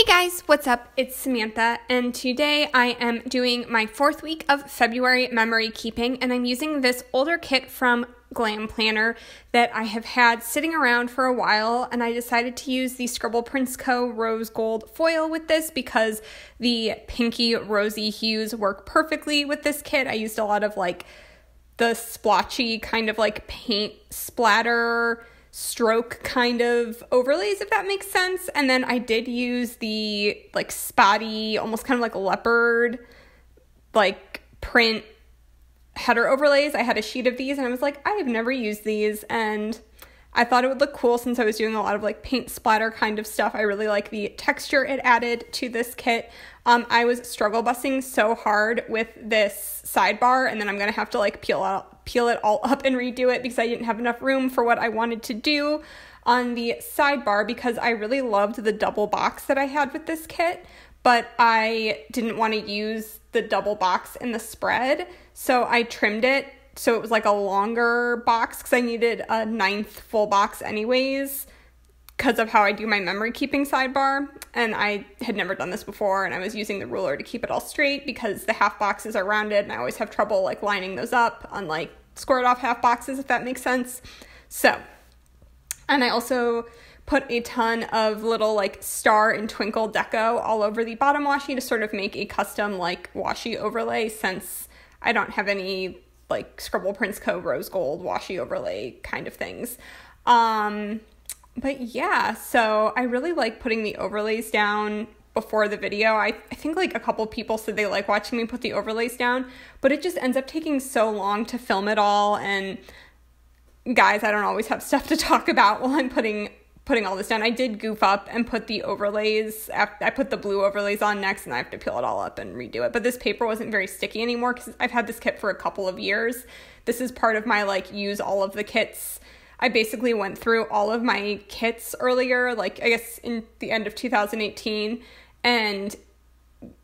Hey guys, what's up? It's Samantha, and today I am doing my 4th week of February memory keeping, and I'm using this older kit from Glam planner that I have had sitting around for a while, and I decided to use the Scribble Prints Co. Rose Gold foil with this because the pinky rosy hues work perfectly with this kit. I used a lot of the splotchy kind of paint splatter stroke kind of overlays, if that makes sense. And then I did use the spotty, almost kind of leopard print header overlays. I had a sheet of these and I was like, I have never used these, and I thought it would look cool since I was doing a lot of paint splatter kind of stuff. I really like the texture it added to this kit. I was struggle bussing so hard with this sidebar, and then I'm gonna have to peel it all up and redo it because I didn't have enough room for what I wanted to do on the sidebar, because I really loved the double box that I had with this kit, but I didn't want to use the double box in the spread, so I trimmed it so it was a longer box because I needed a 9th full box anyways because of how I do my memory keeping sidebar, and I had never done this before, and I was using the ruler to keep it all straight because the half boxes are rounded and I always have trouble lining those up on squared off half boxes, if that makes sense. So, and I also put a ton of little star and twinkle deco all over the bottom washi to sort of make a custom washi overlay, since I don't have any Scribble Prints Co. Rose Gold washi overlay kind of things. But yeah, so I really like putting the overlays down before the video. I think a couple people said they like watching me put the overlays down, but it just ends up taking so long to film it all, and guys, I don't always have stuff to talk about while I'm putting all this down. I did goof up and put the overlays, I put the blue overlays on next, and I have to peel it all up and redo it. But this paper wasn't very sticky anymore because I've had this kit for a couple of years. This is part of my use all of the kits. I basically went through all of my kits earlier, I guess in the end of 2018, and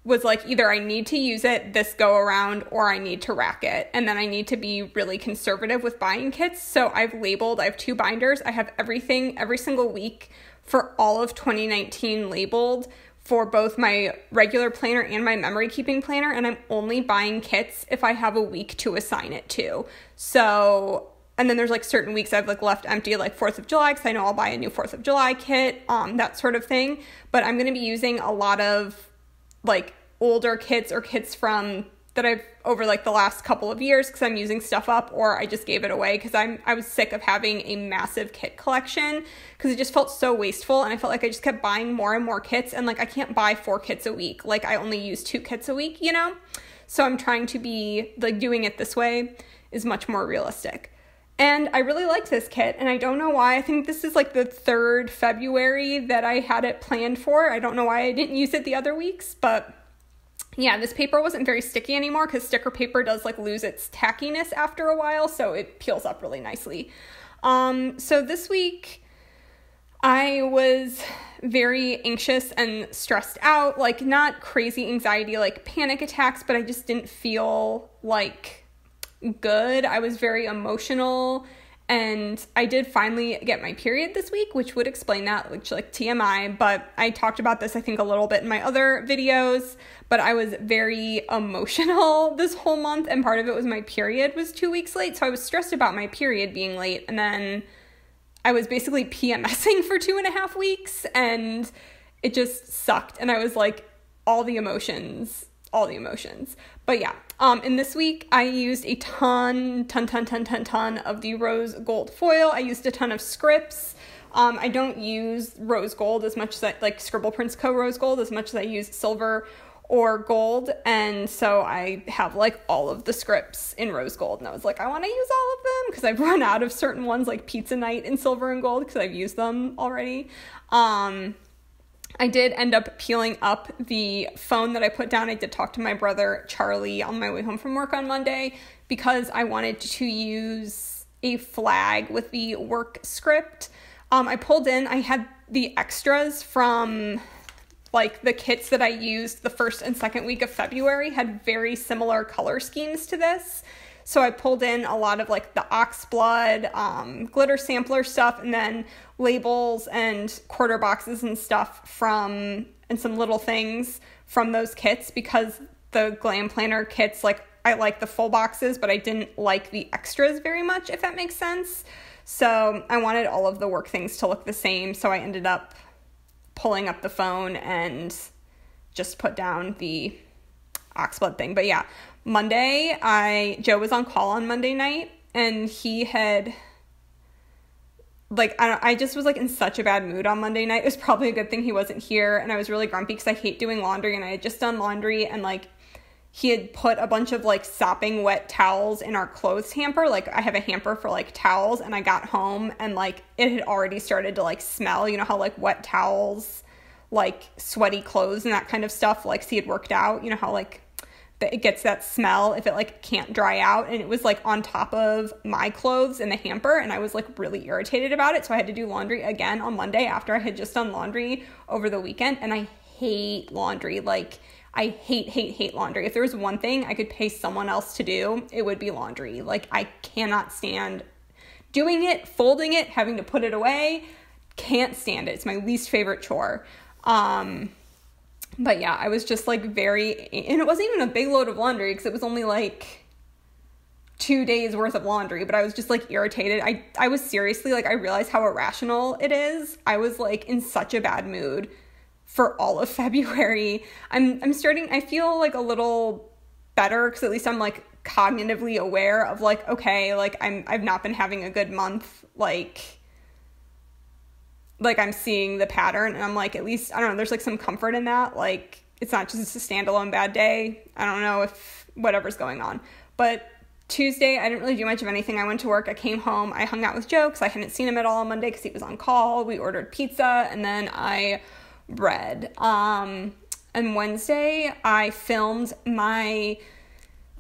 was either I need to use it this go around or I need to rack it. And then I need to be really conservative with buying kits. So I have 2 binders. I have everything every single week for all of 2019 labeled for both my regular planner and my memory keeping planner. And I'm only buying kits if I have a week to assign it to. So, and then there's certain weeks I've left empty, 4th of July, because I know I'll buy a new 4th of July kit, that sort of thing. But I'm going to be using a lot of older kits or kits from that I've over the last couple of years, because I'm using stuff up, or I just gave it away because I was sick of having a massive kit collection because it just felt so wasteful, and I felt I just kept buying more and more kits, and I can't buy 4 kits a week. I only use 2 kits a week, So I'm trying to be doing it this way is much more realistic. And I really liked this kit, and I don't know why. I think this is the 3rd February that I had it planned for. I don't know why I didn't use it the other weeks, but yeah, this paper wasn't very sticky anymore because sticker paper does lose its tackiness after a while, so it peels up really nicely. So this week I was very anxious and stressed out, not crazy anxiety, panic attacks, but I just didn't feel good. I was very emotional, and I did finally get my period this week, which would explain that, TMI, but I talked about this I think a little bit in my other videos, but I was very emotional this whole month, and part of it was my period was 2 weeks late, so I was stressed about my period being late, and then I was basically PMSing for 2.5 weeks, and it just sucked, and I was all the emotions. But yeah, and this week I used a ton of the rose gold foil. I used a ton of scripts. I don't use rose gold as much as Scribble Prints Co. Rose Gold as much as I use silver or gold, and so I have all of the scripts in rose gold, and I was I want to use all of them because I've run out of certain ones Pizza Night in silver and gold because I've used them already. I did end up peeling up the phone that I put down. I did talk to my brother, Charlie, on my way home from work on Monday because I wanted to use a flag with the work script. I pulled in, I had the extras from the kits that I used the 1st and 2nd week of February had very similar color schemes to this. So I pulled in a lot of like the ox blood, glitter sampler stuff, and then labels and quarter boxes and stuff and some little things from those kits, because the Glam planner kits, like, I like the full boxes, but I didn't like the extras very much, if that makes sense. So I wanted all of the work things to look the same, so I ended up pulling up the phone and just put down the oxblood thing. But yeah, Monday, Joe was on call on Monday night, and he had, like, I just was, like, in such a bad mood on Monday night. It was probably a good thing he wasn't here, and I was really grumpy because I hate doing laundry, and I had just done laundry, and, like, he had put a bunch of, like, sopping wet towels in our clothes hamper. Like, I have a hamper for, like, towels, and I got home, and, like, it had already started to, like, smell. You know how, like, wet towels, like, sweaty clothes and that kind of stuff, like, he had worked out. You know how, like, it gets that smell if it, like, can't dry out, and it was, like, on top of my clothes in the hamper, and I was, like, really irritated about it, so I had to do laundry again on Monday after I had just done laundry over the weekend, and I hate laundry. Like, I hate laundry. If there was one thing I could pay someone else to do, it would be laundry. Like, I cannot stand doing it, folding it, having to put it away. Can't stand it. It's my least favorite chore. But yeah, I was just, like, and it wasn't even a big load of laundry because it was only, like, 2 days worth of laundry, but I was just, like, irritated. I was seriously, like, I realized how irrational it is. I was, like, in such a bad mood for all of February. I feel, like, a little better because at least I'm, like, cognitively aware of, like, okay, like, I've not been having a good month, like I'm seeing the pattern, and I'm like, at least, I don't know, there's, like, some comfort in that. Like, it's not just a standalone bad day. I don't know if whatever's going on. But Tuesday, I didn't really do much of anything. I went to work, I came home, I hung out with Joe because I hadn't seen him at all on Monday because he was on call. We ordered pizza, and then I read. And Wednesday, I filmed my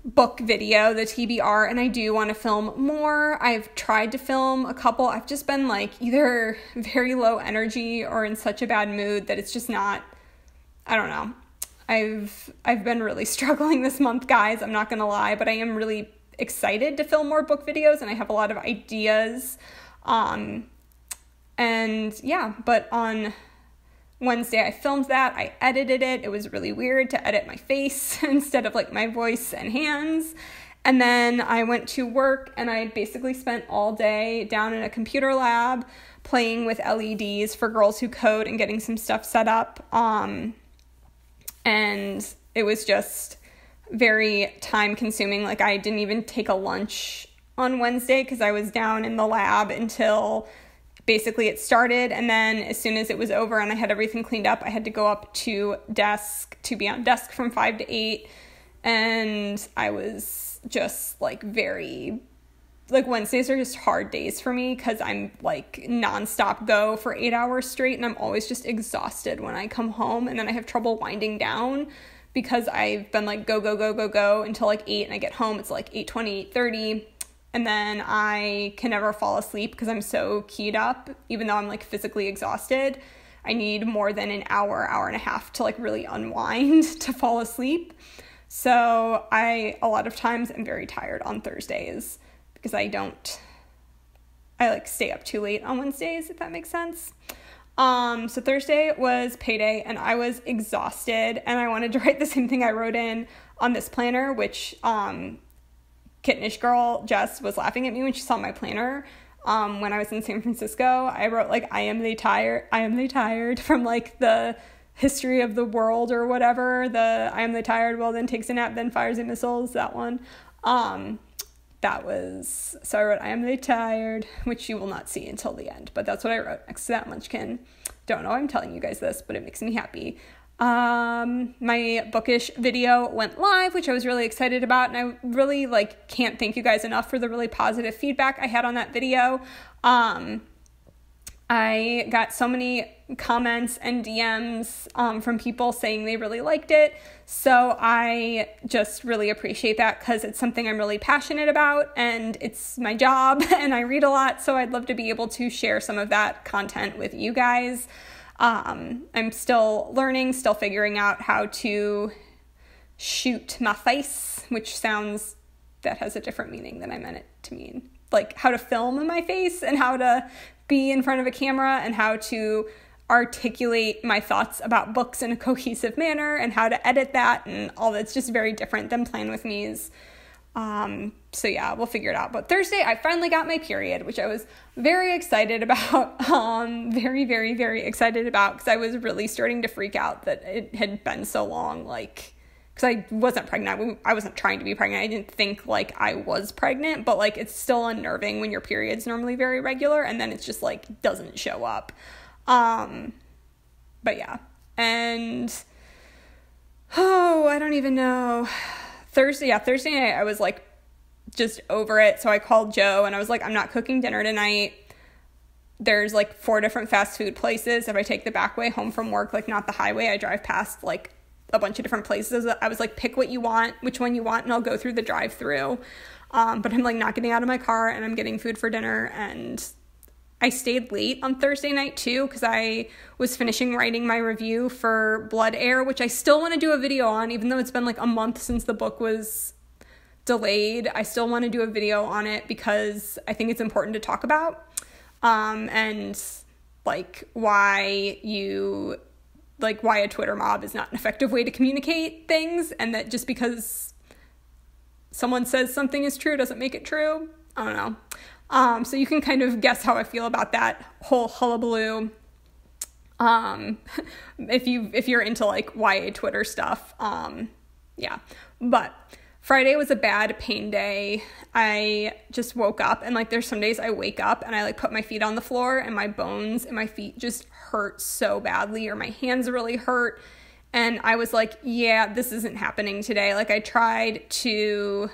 book video, the TBR, and I do want to film more. I've tried to film a couple. I've just been, like, either very low energy or in such a bad mood that it's just not, I don't know. I've been really struggling this month, guys. I'm not going to lie, but I am really excited to film more book videos, and I have a lot of ideas. And yeah, but on Wednesday, I filmed that. I edited it. It was really weird to edit my face instead of, like, my voice and hands. And then I went to work, and I basically spent all day down in a computer lab playing with LEDs for girls who code and getting some stuff set up. And it was just very time consuming. Like, I didn't even take a lunch on Wednesday because I was down in the lab until basically it started, and then as soon as it was over and I had everything cleaned up, I had to go up to be on desk from 5 to 8, and I was just, like, very, like, Wednesdays are just hard days for me because I'm, like, nonstop go for 8 hours straight, and I'm always just exhausted when I come home, and then I have trouble winding down because I've been, like, go until, like, 8, and I get home, it's, like, 8:20, 8:30, and then I can never fall asleep because I'm so keyed up. Even though I'm, like, physically exhausted, I need more than an hour and a half to, like, really unwind to fall asleep. So a lot of times am very tired on Thursdays because I like stay up too late on Wednesdays, if that makes sense. So Thursday was payday, and I was exhausted, and I wanted to write the same thing I wrote in on this planner, which, Kittenish girl Jess was laughing at me when she saw my planner when I was in San Francisco. I wrote, like, I am they tired from, like, the history of the world or whatever, the I am they tired, well then takes a nap, then fires a missiles, that one. So I wrote I am they tired, which you will not see until the end, but that's what I wrote next to that munchkin. Don't know why I'm telling you guys this, but it makes me happy. My bookish video went live, which I was really excited about, and I really, like, can't thank you guys enough for the really positive feedback I had on that video. I got so many comments and DMs from people saying they really liked it, so I just really appreciate that because it's something I'm really passionate about, and it's my job, and I read a lot, so I'd love to be able to share some of that content with you guys. I'm still learning, still figuring out how to shoot my face, which sounds that has a different meaning than I meant it to mean. Like how to film my face and how to be in front of a camera and how to articulate my thoughts about books in a cohesive manner and how to edit that and all that's just very different than Plan With Me's. So yeah, we'll figure it out. But Thursday, I finally got my period, which I was very excited about, very, very, very excited about, because I was really starting to freak out that it had been so long, like, because I wasn't pregnant. I wasn't trying to be pregnant. I didn't think, like, I was pregnant, but, like, it's still unnerving when your period's normally very regular, and then it's just, like, doesn't show up. But yeah, and, I don't even know. Thursday night, I was, like, just over it. So I called Joe and I was like, I'm not cooking dinner tonight. There's, like, 4 different fast food places. If I take the back way home from work, like, not the highway, I drive past, like, a bunch of different places. I was like, pick what you want, which one you want, and I'll go through the drive-through. But I'm, like, not getting out of my car and I'm getting food for dinner. And I stayed late on Thursday night, too, because I was finishing writing my review for Blood Air, which I still want to do a video on, even though it's been, like, a month since the book was delayed. I still want to do a video on it because I think it's important to talk about, and, like, why a Twitter mob is not an effective way to communicate things, and that just because someone says something is true doesn't make it true. I don't know. So you can kind of guess how I feel about that whole hullabaloo. If you're into, like, YA Twitter stuff. Yeah. But Friday was a bad pain day. I just woke up and, like, there's some days I wake up and I, like, put my feet on the floor and my bones and my feet just hurt so badly, or my hands really hurt. And I was like, yeah, this isn't happening today. Like, I tried to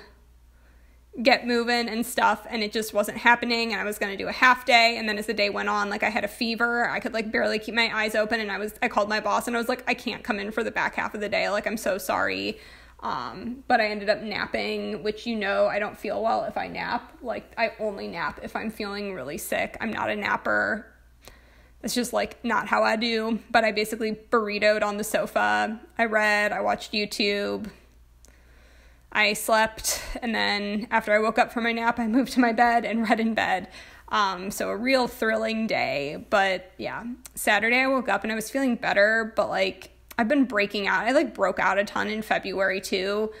get moving and stuff and it just wasn't happening, and I was going to do a half day, and then as the day went on, like, I had a fever. I could, like, barely keep my eyes open, and I called my boss and I was like, I can't come in for the back half of the day. Like, I'm so sorry. But I ended up napping, which, I don't feel well if I nap. Like, I only nap if I'm feeling really sick. I'm not a napper. It's just, like, not how I do. But I basically burritoed on the sofa. I read, I watched YouTube, I slept, and then after I woke up from my nap, I moved to my bed and read in bed. So a real thrilling day. But yeah, Saturday I woke up and I was feeling better, but, like, I've been breaking out. I, like, broke out a ton in February too,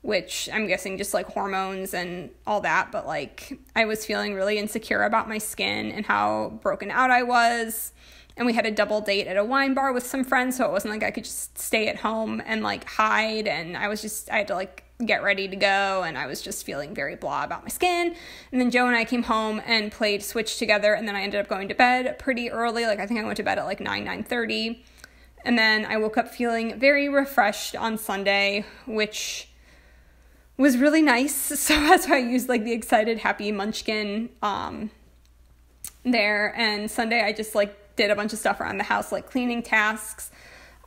which I'm guessing just, like, hormones and all that. But, like, I was feeling really insecure about my skin and how broken out I was. And we had a double date at a wine bar with some friends, so it wasn't like I could just stay at home and, like, hide. And I had to, like, get ready to go, and I was just feeling very blah about my skin. And then Joe and I came home and played Switch together, and then I ended up going to bed pretty early. Like, I think I went to bed at, like, 9:30. And then I woke up feeling very refreshed on Sunday, which was really nice. So that's why I used, like, the excited happy munchkin there. And Sunday I just, like, did a bunch of stuff around the house, like cleaning tasks.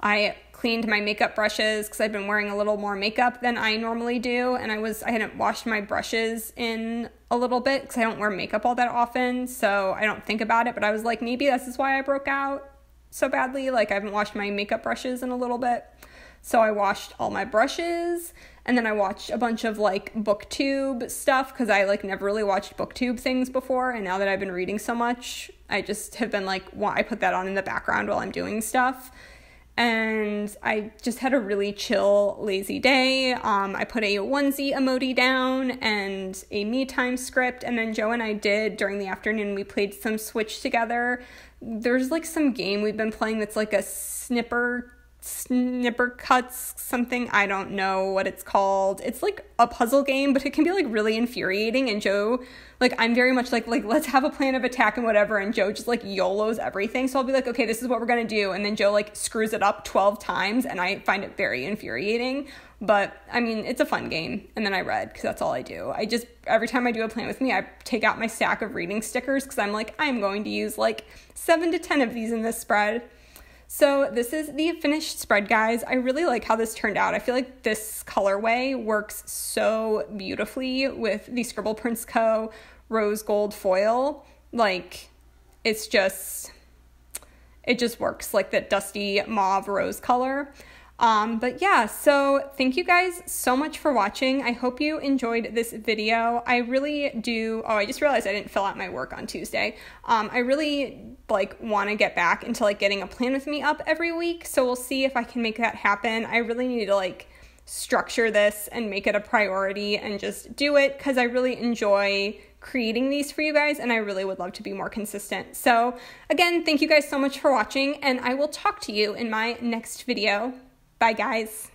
I cleaned my makeup brushes because I've been wearing a little more makeup than I normally do, and I hadn't washed my brushes in a little bit because I don't wear makeup all that often, so I don't think about it. But I was like, maybe this is why I broke out so badly. Like, I haven't washed my makeup brushes in a little bit. So I washed all my brushes, and then I watched a bunch of, like, booktube stuff because I, like, never really watched booktube things before, and now that I've been reading so much, I just have been like, I put that on in the background while I'm doing stuff. And I just had a really chill, lazy day. I put a onesie emoji down and a me time script, and then Joe and I did, during the afternoon, we played some Switch together. There's, like, some game we've been playing that's like a snipper cuts something. I don't know what it's called. It's, like, a puzzle game, but it can be, like, really infuriating. And Joe, like, I'm very much like let's have a plan of attack and whatever, and Joe just, like, YOLOs everything. So I'll be like, okay, this is what we're gonna do, and then Joe, like, screws it up 12 times, and I find it very infuriating. But I mean, it's a fun game. And then I read, because that's all I do. Every time I do a Plan With Me, I take out my stack of reading stickers, because I'm like, I'm going to use, like, 7 to 10 of these in this spread. So this is the finished spread, guys. I really like how this turned out. I feel like this colorway works so beautifully with the Scribble Prints Co. rose gold foil. Like, it just works, like that dusty mauve rose color. But yeah, so thank you guys so much for watching. I hope you enjoyed this video. I really do. Oh, I just realized I didn't fill out my work on Tuesday. I really want to get back into getting a plan with me up every week. So we'll see if I can make that happen. I really need to structure this and make it a priority and just do it, because I really enjoy creating these for you guys, and I really would love to be more consistent. So again, thank you guys so much for watching, and I will talk to you in my next video. Bye guys.